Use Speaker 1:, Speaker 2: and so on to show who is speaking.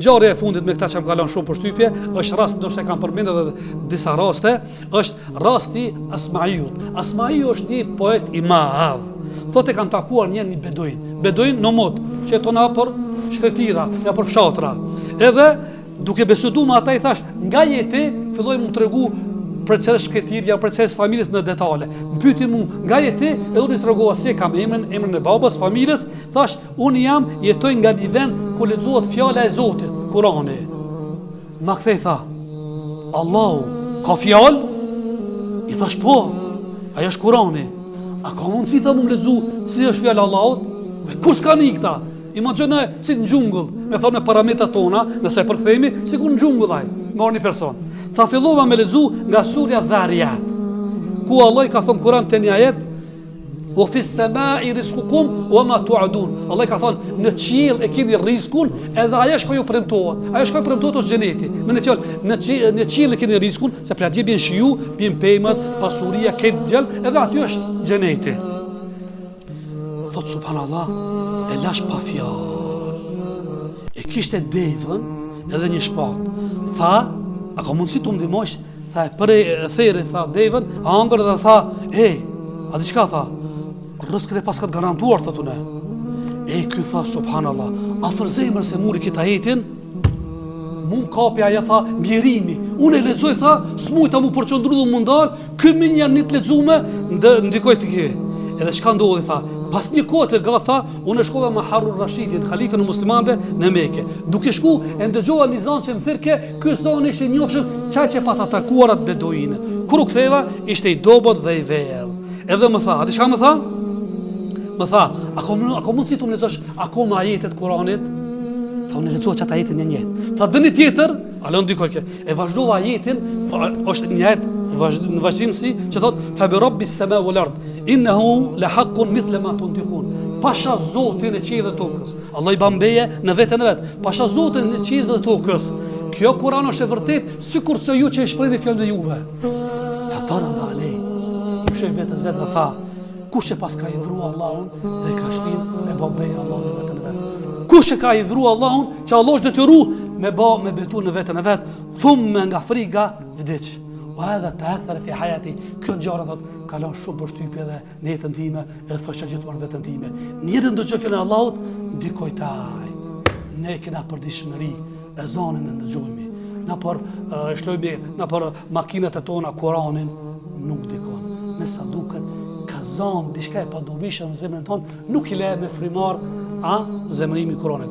Speaker 1: Ngjarja e fundit me këta që më kalon shumë përshtypje, është rast, ndoshta e kam përmendur edhe disa raste, është rasti Asmaiut. Asmaiu është një poet i madh. Thotë kanë takuar një beduin nomad, që jeton për shkretira, ja për fshatra. Edhe duke biseduar me ata i thash, nga jeti filloi më tregu për çfarë shkretirja, për çfarë familjes në detale. Pyeti mua, nga jeti, edhe unë i tregova se kam emrin e babas, familjes, thash, unë jetoj nga një vend ku lexohet fjala e Zotit, Kurani. Ma kthej tha, Allahu ka fjalë? I thash po, ajo është Kurani. A ka mundësi ta më lexu si është fjala e Allahut? Kur s'ka nik tha. Imagjinoj si në xhungull, me thonë me parametrat tona, nëse përkthehemi, sikur në xhungull ai, me një person. Tha fillova me lexu nga surja Dhariyat, ku Allah i ka thënë Kur'an te një ajet, "Wa fis samai rizqukum wa ma tu'adun." Allah i ka thënë në qiell e keni rrezikun, edhe ajo që ju premtohet. Ajo që premtohet është xheneti. Me në fjalë, në qiell e keni rrezikun, se pra dje bien shiu, bien pemët, pasuria, këtë gjall, edhe aty është xheneti. Thot subhanallah, e lash pa fjalë. E kishte devën edhe një shpatë. Tha, a ka mundësi të më ndihmosh? Tha, për e theri, tha devën, a ëmbër dhe tha, a di çka tha? Rrezikët e paskat garantuar, thot unë. Ky tha subhanallah, a fërzemër se muri këtë ajetin? Mund kapi aja tha, mjerimi. Unë e lexoj tha, s'mujta mu përqendru dhe mu ndal, ky minja një të lexume, ndikoj të kje. Edhe çka ndodhi tha, pas një kohë të gjatë tha, unë shkova me Harun Rashidin, halifën e muslimanëve në Mekë. Duke shku, e ndëgjova një zanë që më thirke, ky zonë ishte i njohshëm çaj që pa të atakuar atë beduinë. Kur u ktheva, ishte i dobët dhe i vellë. Edhe më tha, a di çka më tha? Më tha, a ka mundësi të më lexosh akoma ajetet Kuranit? Tha, unë lexova çata ajetin një. Tha, dëni tjetër, alon dikoj ke. E vazhdova ajetin, është një ajet në vazhdimsi që thot, fa bi rabbis sama wal ard. Innehu la haqqun mithla ma tuntiqun. Pasha Zotin e qiellit dhe tokës. Allah i bambeje në vetën e vet. Pasha Zotin e qiellit dhe tokës. Kjo Kur'an është e vërtet sikur se ju që e shprehni fjalën e juve. Fatarada alej. I pshoi vetes vet dhe tha, kush e pas ka hidhur Allahun dhe ka shtin me bambeje Allahun në vetën e vet. Kush e ka hidhur Allahun që Allah është detyruar me betu në vetën e vet, thumë nga friga vdiq. Edhe të athërë fi hajati, kjo në gjara thot, kalon shumë përshtypje dhe në jetën time, edhe thosha gjithmonë në vetën time. Njerën do që fjallën e Allahut, ndikoj taj. Ne kena për dishmëri, e zanin e ndëgjojmi. Na për makinat e tona, Kuranin, nuk dikon. Nësa duket, ka zanë, dishka e padobishëm në zemrën tonë, nuk i le me frimar, zemrimi Kuranit.